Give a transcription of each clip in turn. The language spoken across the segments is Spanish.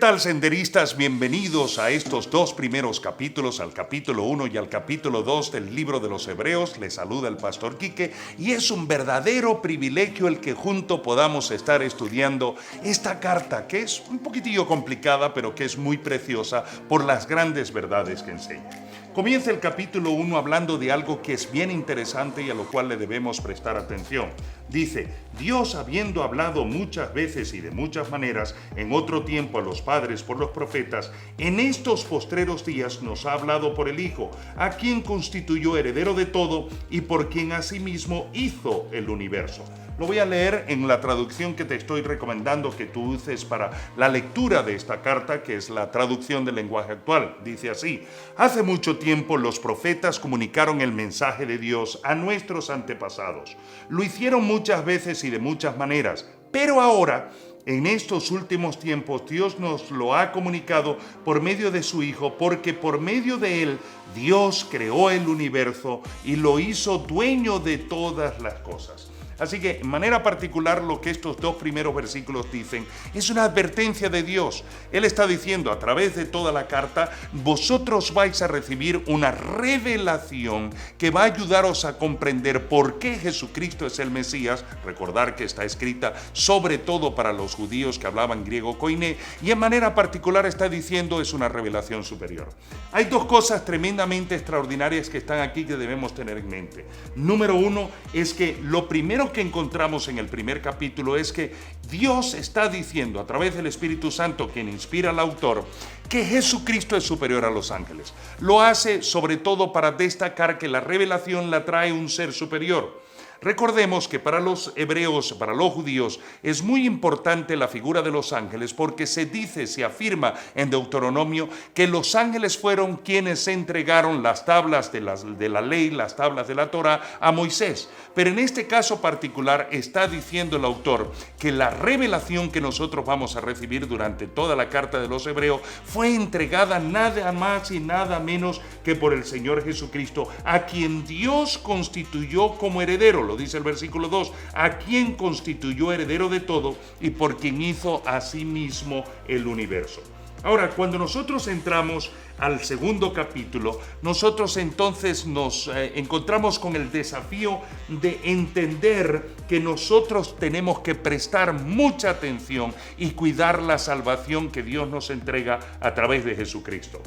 tal, senderistas? Bienvenidos a estos dos primeros capítulos, al capítulo 1 y al capítulo 2 del libro de los Hebreos. Les saluda el pastor Quique y es un verdadero privilegio el que juntos podamos estar estudiando esta carta, que es un poquitillo complicada, pero que es muy preciosa por las grandes verdades que enseña. Comienza el capítulo 1 hablando de algo que es bien interesante y a lo cual le debemos prestar atención. Dice: Dios, habiendo hablado muchas veces y de muchas maneras en otro tiempo a los padres por los profetas, en estos postreros días nos ha hablado por el Hijo, a quien constituyó heredero de todo y por quien asimismo hizo el universo. Lo voy a leer en la traducción que te estoy recomendando que tú uses para la lectura de esta carta, que es la traducción del lenguaje actual. Dice así: hace mucho tiempo los profetas comunicaron el mensaje de Dios a nuestros antepasados. Lo hicieron muchas veces y de muchas maneras, pero ahora, en estos últimos tiempos, Dios nos lo ha comunicado por medio de su Hijo, porque por medio de Él Dios creó el universo y lo hizo dueño de todas las cosas. Así que, en manera particular, lo que estos dos primeros versículos dicen es una advertencia de Dios. Él está diciendo a través de toda la carta: vosotros vais a recibir una revelación que va a ayudaros a comprender por qué Jesucristo es el Mesías. Recordar que está escrita sobre todo para los judíos que hablaban griego koiné, y en manera particular está diciendo es una revelación superior. Hay dos cosas tremendamente extraordinarias que están aquí que debemos tener en mente. Número uno es que lo primero que encontramos en el primer capítulo es que Dios está diciendo a través del Espíritu Santo, quien inspira al autor, que Jesucristo es superior a los ángeles. Lo hace sobre todo para destacar que la revelación la trae un ser superior. Recordemos que para los hebreos, para los judíos, es muy importante la figura de los ángeles porque se dice, se afirma en Deuteronomio que los ángeles fueron quienes entregaron las tablas de la ley, las tablas de la Torá a Moisés. Pero en este caso particular está diciendo el autor que la revelación que nosotros vamos a recibir durante toda la carta de los hebreos fue entregada nada más y nada menos que por el Señor Jesucristo, a quien Dios constituyó como heredero. Lo dice el versículo 2, a quien constituyó heredero de todo y por quien hizo a sí mismo el universo. Ahora, cuando nosotros entramos al segundo capítulo, nosotros entonces nos encontramos con el desafío de entender que nosotros tenemos que prestar mucha atención y cuidar la salvación que Dios nos entrega a través de Jesucristo.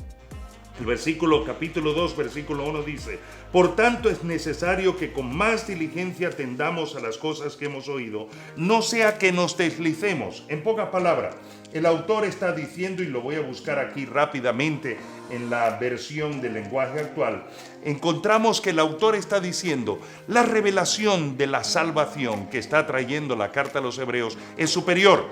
El capítulo 2, versículo 1 dice: por tanto es necesario que con más diligencia atendamos a las cosas que hemos oído, no sea que nos deslicemos. En pocas palabras, el autor está diciendo, y lo voy a buscar aquí rápidamente en la versión del lenguaje actual, encontramos que el autor está diciendo: la revelación de la salvación que está trayendo la carta a los hebreos es superior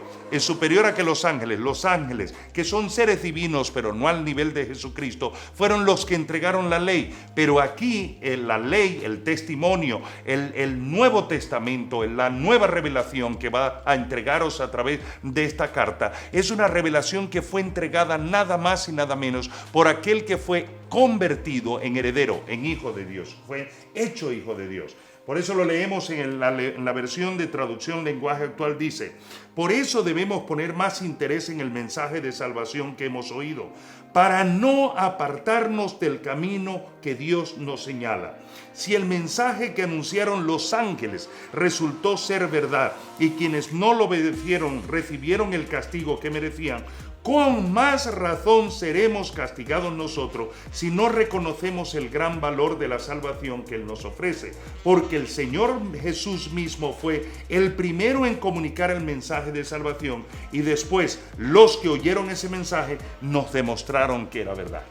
a que los ángeles que son seres divinos pero no al nivel de Jesucristo, fueron los que entregaron la ley. Pero aquí la ley, el testimonio, el Nuevo Testamento, la nueva revelación que va a entregaros a través de esta carta, es una revelación que fue entregada nada más y nada menos por aquel que fue convertido en heredero, en hijo de Dios, fue hecho hijo de Dios. Por eso lo leemos en la versión de traducción lenguaje actual. Dice: por eso debemos poner más interés en el mensaje de salvación que hemos oído, para no apartarnos del camino que Dios nos señala. Si el mensaje que anunciaron los ángeles resultó ser verdad y quienes no lo obedecieron recibieron el castigo que merecían, con más razón seremos castigados nosotros si no reconocemos el gran valor de la salvación que Él nos ofrece, porque el Señor Jesús mismo fue el primero en comunicar el mensaje de salvación y después los que oyeron ese mensaje nos demostraron que era verdad.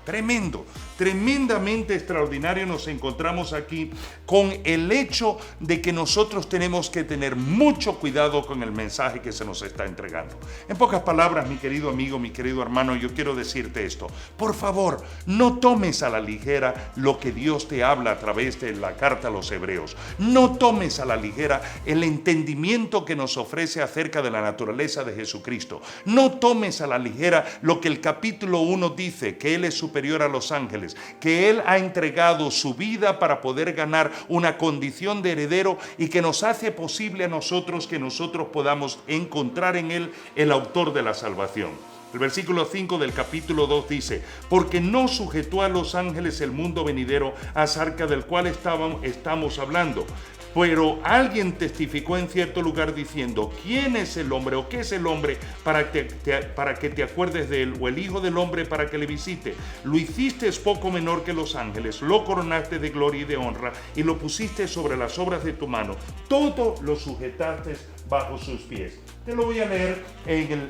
Tremendamente extraordinario nos encontramos aquí con el hecho de que nosotros tenemos que tener mucho cuidado con el mensaje que se nos está entregando. En pocas palabras, mi querido amigo, mi querido hermano, yo quiero decirte esto: por favor, no tomes a la ligera lo que Dios te habla a través de la carta a los hebreos. No tomes a la ligera el entendimiento que nos ofrece acerca de la naturaleza de Jesucristo. No tomes a la ligera lo que el capítulo 1 dice, que Él es superior a los ángeles, que Él ha entregado su vida para poder ganar una condición de heredero y que nos hace posible a nosotros que nosotros podamos encontrar en Él el autor de la salvación. El versículo 5 del capítulo 2 dice: porque no sujetó a los ángeles el mundo venidero acerca del cual estamos hablando. Pero alguien testificó en cierto lugar diciendo: ¿quién es el hombre o qué es el hombre para que te acuerdes de él? O el hijo del hombre para que le visite. Lo hiciste poco menor que los ángeles, lo coronaste de gloria y de honra y lo pusiste sobre las obras de tu mano. Todo lo sujetaste bajo sus pies. Te lo voy a leer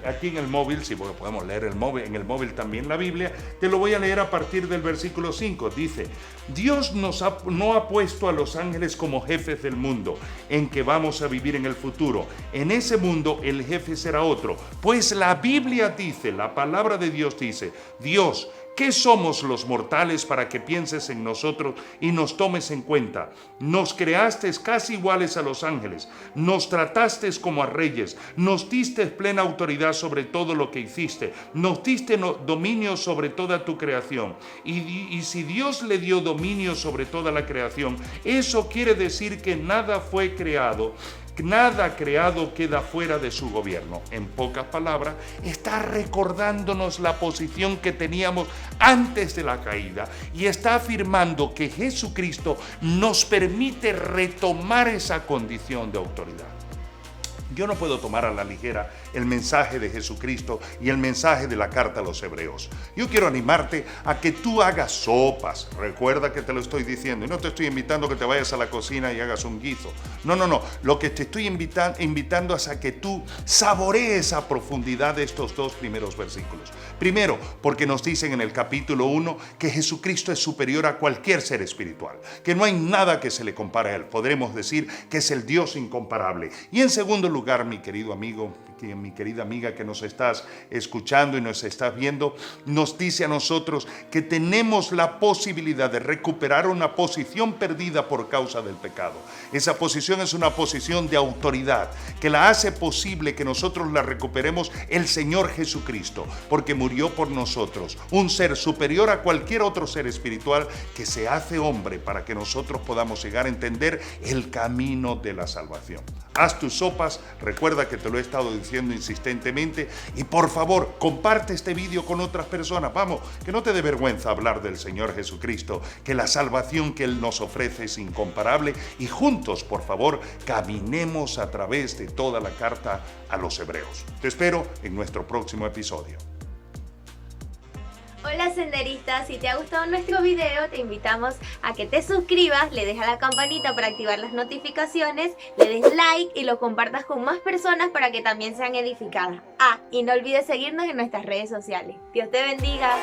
aquí en el móvil, si podemos leer en el móvil también la Biblia. Te lo voy a leer a partir del versículo 5. Dice: Dios no ha puesto a los ángeles como jefes del mundo en que vamos a vivir en el futuro. En ese mundo el jefe será otro. Pues la Biblia dice, la palabra de Dios dice: Dios, ¿qué somos los mortales para que pienses en nosotros y nos tomes en cuenta? Nos creaste casi iguales a los ángeles, nos trataste como a reyes, nos diste plena autoridad sobre todo lo que hiciste, nos diste dominio sobre toda tu creación. Y si Dios le dio dominio sobre toda la creación, eso quiere decir que nada fue creado. Nada creado queda fuera de su gobierno. En pocas palabras, está recordándonos la posición que teníamos antes de la caída y está afirmando que Jesucristo nos permite retomar esa condición de autoridad. Yo no puedo tomar a la ligera el mensaje de Jesucristo y el mensaje de la carta a los Hebreos. Yo quiero animarte a que tú hagas sopas. Recuerda que te lo estoy diciendo y no te estoy invitando a que te vayas a la cocina y hagas un guiso. No. Lo que te estoy invitando es a que tú saborees a profundidad de estos dos primeros versículos. Primero, porque nos dicen en el capítulo 1 que Jesucristo es superior a cualquier ser espiritual, que no hay nada que se le compare a él. Podremos decir que es el Dios incomparable. Y en segundo lugar, mi querido amigo, mi querida amiga que nos estás escuchando y nos estás viendo, nos dice a nosotros que tenemos la posibilidad de recuperar una posición perdida por causa del pecado. Esa posición es una posición de autoridad que la hace posible que nosotros la recuperemos el Señor Jesucristo, porque murió por nosotros, un ser superior a cualquier otro ser espiritual que se hace hombre para que nosotros podamos llegar a entender el camino de la salvación. Haz tus sopas, recuerda que te lo he estado diciendo insistentemente, y por favor, comparte este vídeo con otras personas. Vamos, que no te dé vergüenza hablar del Señor Jesucristo, que la salvación que Él nos ofrece es incomparable, y juntos, por favor, caminemos a través de toda la carta a los Hebreos. Te espero en nuestro próximo episodio. Hola senderistas, si te ha gustado nuestro video te invitamos a que te suscribas, le des a la campanita para activar las notificaciones, le des like y lo compartas con más personas para que también sean edificadas. Y no olvides seguirnos en nuestras redes sociales. Dios te bendiga.